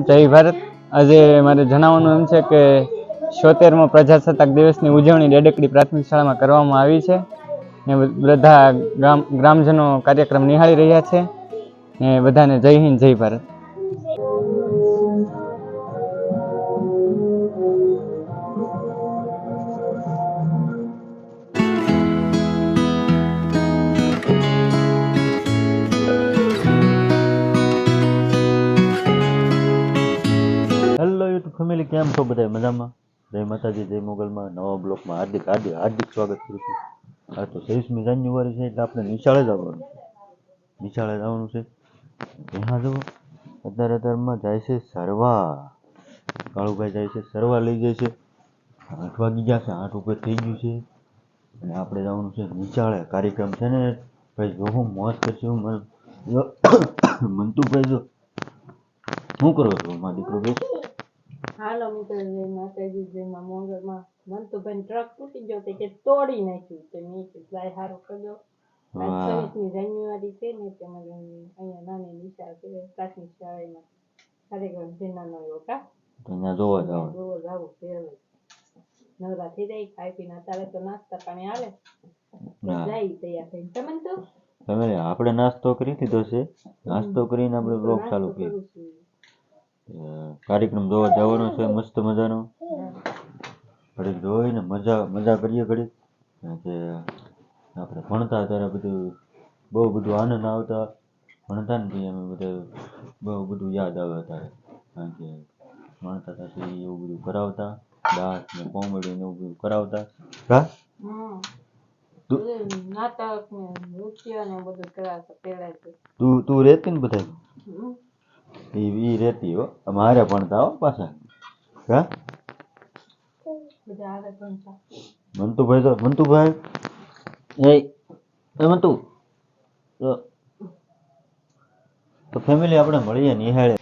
જય ભારત. આજે મારે જણાવવાનું એમ છે કે 76મો પ્રજાસત્તાક દિવસની ઉજવણી ડેડકડી પ્રાથમિક શાળામાં કરવામાં આવી છે ને બધા ગ્રામજનો કાર્યક્રમ નિહાળી રહ્યા છે ને બધાને જય હિન્દ જય ભારત. હેલો યુટ્યુબ ફેમિલી, કેમ છો બધા? મજામાં? જય માતાજી, જય મોગલમાં. નવા બ્લોકમાં હાર્દિક સ્વાગત કરું છું. આ તો 23મી જાન્યુઆરી છે એટલે આપણે નિશાળે જવાનું છે. ત્યાં જો અત્યારમાં જાય છે સરવા. કાળુભાઈ જાય છે સરવા, લઈ જાય છે. 8 વાગી ગયા છે, 8 ઉપર થઈ ગયું છે અને આપણે જવાનું છે નિશાળે. કાર્યક્રમ છે ને ભાઈ, જો હું મોજ કરશું. મંતુભાઈ જો શું કરો છો મારા દીકરો? હાલો મિત્રો, જય માતાજી, જય માં મોગલમાં. મંતુભાઈ ટ્રક તૂટી ગયો કે તોડી નાખ્યું તો મેં લાય હારો કર્યો. આજ 23મી જાન્યુઆરી છે ને તમારે અહીંયા નાની નિશાળ છે પ્રાથમિક શાળામાં કાર્યક્રમ છે નાનો એવો કા ત્યાં જોવા જાવું પહેલે નવરા થઈ જાય, ખાઈ પીને અત્યારે તો નાસ્તા પાણી આવે જાય તૈયાર થઈને. તમે તો તમે આપણે નાસ્તો કરી લીધો છે. નાસ્તો કરીને આપણે બ્લોગ ચાલુ કર્યો. કાર્યક્રમ જોવા જવાનો છે મસ્ત મજાનો. ઘડીક જોઈને મજા કરીએ ઘડીક. કે આપણે ભણતા ત્યારે બહુ બધું આનંદ આવતા. ભણતા ને અમે બધા બહુ બધું યાદ આવે અત્યારે. કારણ કે ભણતા હતા એવું બધું કરાવતા, ડાન્સ ને કોમેડી ને એવું બધું કરાવતા. નાટક ને નૃત્ય ને બધું કરાવતા પેલા. તું રહેતી ને બધા ઈ રહેતી હો. અમારે ભણતા હો પાછા. હા, મંતુભાઈ તો ફેમિલી આપણે મળીએ નિહાળે.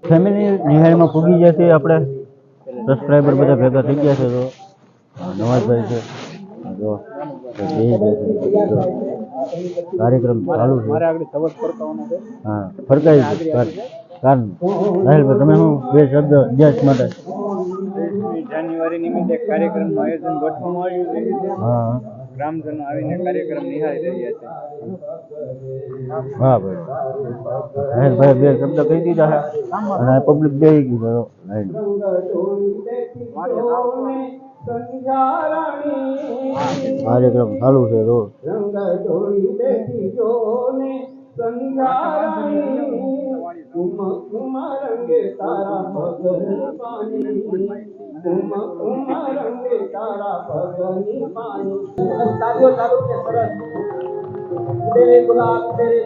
ફેમિલી નિહાળમાં પૂગી ગયા છે. આપણે સબસ્ક્રાઈબર બધા ભેગા થઈ ગયા છે. તો નવાજભાઈ છે જો કાર્યક્રમ ચાલુ છે. હા, ફરકાઈ કારણ રાહિલભાઈ, તમે શું બે શબ્દ દેશ માટે? 23મી જાન્યુઆરી નિમિત્તે કાર્યક્રમનું આયોજન ગોઠવવામાં આવ્યું છે. હા, ગ્રામજનો આવીને કાર્યક્રમ નિહાળી રહ્યા છે. હા ભાઈ, રાહિલભાઈ બે શબ્દ કહી દીધા છે અને પબ્લિક બે ગયું. કાર્યક્રમ ચાલુ છે. રોજ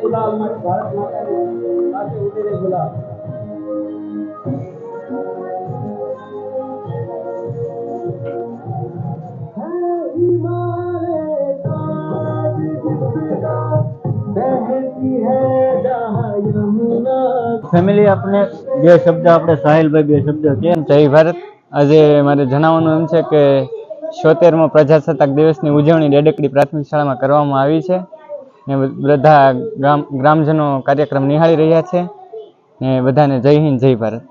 ગુલાબ મારી ભારત માતા ગુલાબ. ફેમિલી આપણે બે શબ્દ આપણે સાહિલભાઈ બે શબ્દ કે જય ભારત. આજે મારે જણાવવાનું એમ છે કે 76મો પ્રજાસત્તાક દિવસની ઉજવણી ડેડકડી પ્રાથમિક શાળામાં કરવામાં આવી છે ને બધા ગ્રામજનો કાર્યક્રમ નિહાળી રહ્યા છે ને બધાને જય હિન્દ જય ભારત.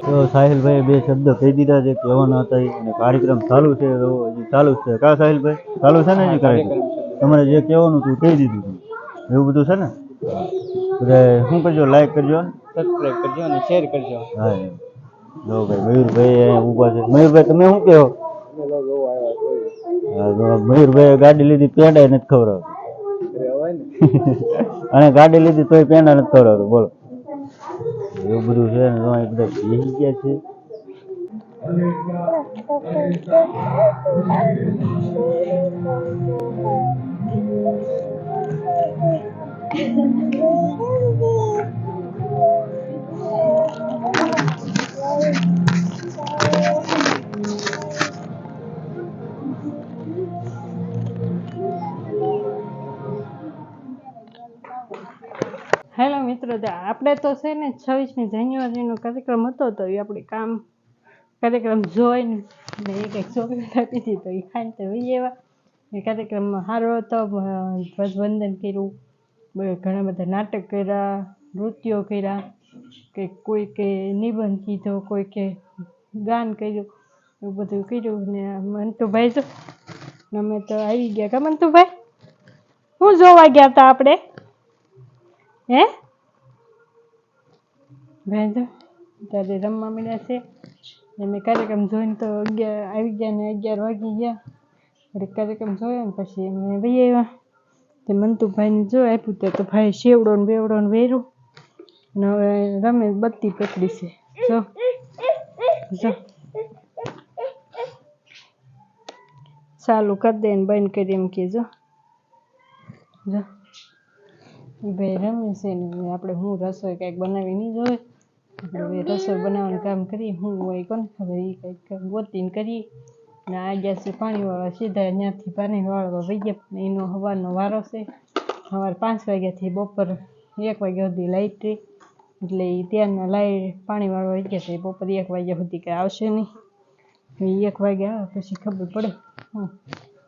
તો સાહિલભાઈ બે શબ્દ કહી દીધા છે, કહેવાના હતા ઈ. અને કાર્યક્રમ ચાલુ છે, તો હજી ચાલુ જ છે. કા સાહિલભાઈ ચાલુ છે ને હજી કાર્યક્રમ? તમારે જે કહેવાનું હતું કહી દીધું હતું, એવું બધું છે ને? બધા શું કરજો, લાઈક કરજો, સબસ્ક્રાઈબ કરજો અને શેર કરજો. હા એમ. જો ભાઈ મયુરભાઈ અહીંયા ઊભા છે. મયુરભાઈ તમે શું કહો? હા તો મયુરભાઈ ગાડી લીધી, પેંડા નથી ખવડાવતો. અને ગાડી લીધી તોય પેંડા નથી ખવડાવતો. બોલો, એવું બધું છે ને. તો અહીં બધા બેસી ગયા છે. હેલો મિત્રો, આપણે તો છે ને 26મી જાન્યુઆરીનો કાર્યક્રમ હતો, તો એ આપણે કાર્યક્રમ જોઈને ને એક ચોકલેટ આપી હતી, તો એ ખાઈને તો એવા એ કાર્યક્રમમાં સારો હતો. ધ્વજવંદન કર્યું, ઘણા બધા નાટક કર્યા, નૃત્યો કર્યા, કે કોઈ કે નિબંધ કીધો, કોઈ કે ગાન કર્યું, એવું બધું કર્યું. ને મંતુભાઈ જો અમે તો આવી ગયા. કા મંતુભાઈ, શું જોવા ગયા હતા આપણે? હે ભાઈ જો ત્યારે રમવા મળ્યા છે. મેં કાર્યક્રમ જોઈને તો આવી ગયા ને 11 વાગી ગયા. વળી કાર્યક્રમ જોયો ને પછી અમે વહી આવ્યા. તે મંતુભાઈને જો આપ્યું તો ભાઈ શેવડો ને બેવડો ને વેર્યું ને હવે રમે બત્તી પકડી છે. જો જો ચાલુ કરી દે ને બંધ કરી એમ કે જો જો ભાઈ રમે છે ને આપણે હું રસોઈ કંઈક બનાવી નહીં જોઈએ. આપણે રસોઈ બનાવવાનું કામ કરીએ, હું હોય કોને ખબર, એ કંઈક ગોતીને કરીએ. ને આ ગયા છે પાણીવાળા, સીધા ત્યાંથી પાણી વાળવા વહી ગયા. એનો સવારનો વારો છે. સવાર 5 વાગ્યાથી બપોર 1 વાગ્યા સુધી લાઇટ રહી, એટલે એ ત્યારના પાણી વાળવા વહી ગયા છે. બપોર 1 વાગ્યા સુધી કંઈ આવશે નહીં. 1 વાગ્યા આવે પછી ખબર પડે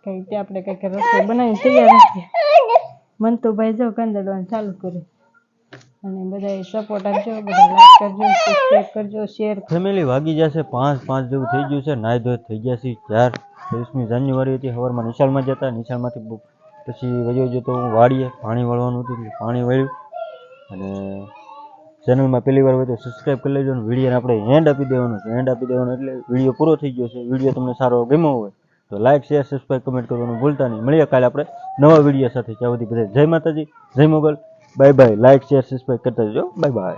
કંઈક આપણે કંઈક રસોઈ બનાવીને તૈયાર રાખીએ. મંતુભાઈ જો કંદડવાનું ચાલુ કરે. અને બધાએ સપોર્ટ આપજો, બધા લાઈક કરજો, સબસ્ક્રાઈબ કરજો, શેર. ફેમિલી વાગી જશે 5 જેવું થઈ ગયું છે. નાહી ધોઈ થઈ ગયા છે 23મી જાન્યુઆરી હતી. સવારમાં નિશાળમાં જતા, નિશાળમાંથી પછી વયો જતો હું વાડીએ, પાણી વાળવાનું હતું એટલે પાણી વાળ્યું. અને ચેનલમાં પહેલી વાર હોય તો સબસ્ક્રાઈબ કરી લેજો. અને વિડીયોને આપણે હેન્ડ આપી દેવાનું છે. હેન્ડ આપી દેવાનું એટલે વિડીયો પૂરો થઈ ગયો છે. વિડીયો તમને સારો ગમ્યો હોય તો લાઈક, શેર, સબસ્ક્રાઈબ, કમેન્ટ કરવાનું ભૂલતા નહીં. મળીએ કાલે આપણે નવા વિડીયો સાથે. ત્યાં સુધી બધા જય માતાજી, જય Mogal, bye bye. Like, share, subscribe કરતા જજો. Bye by.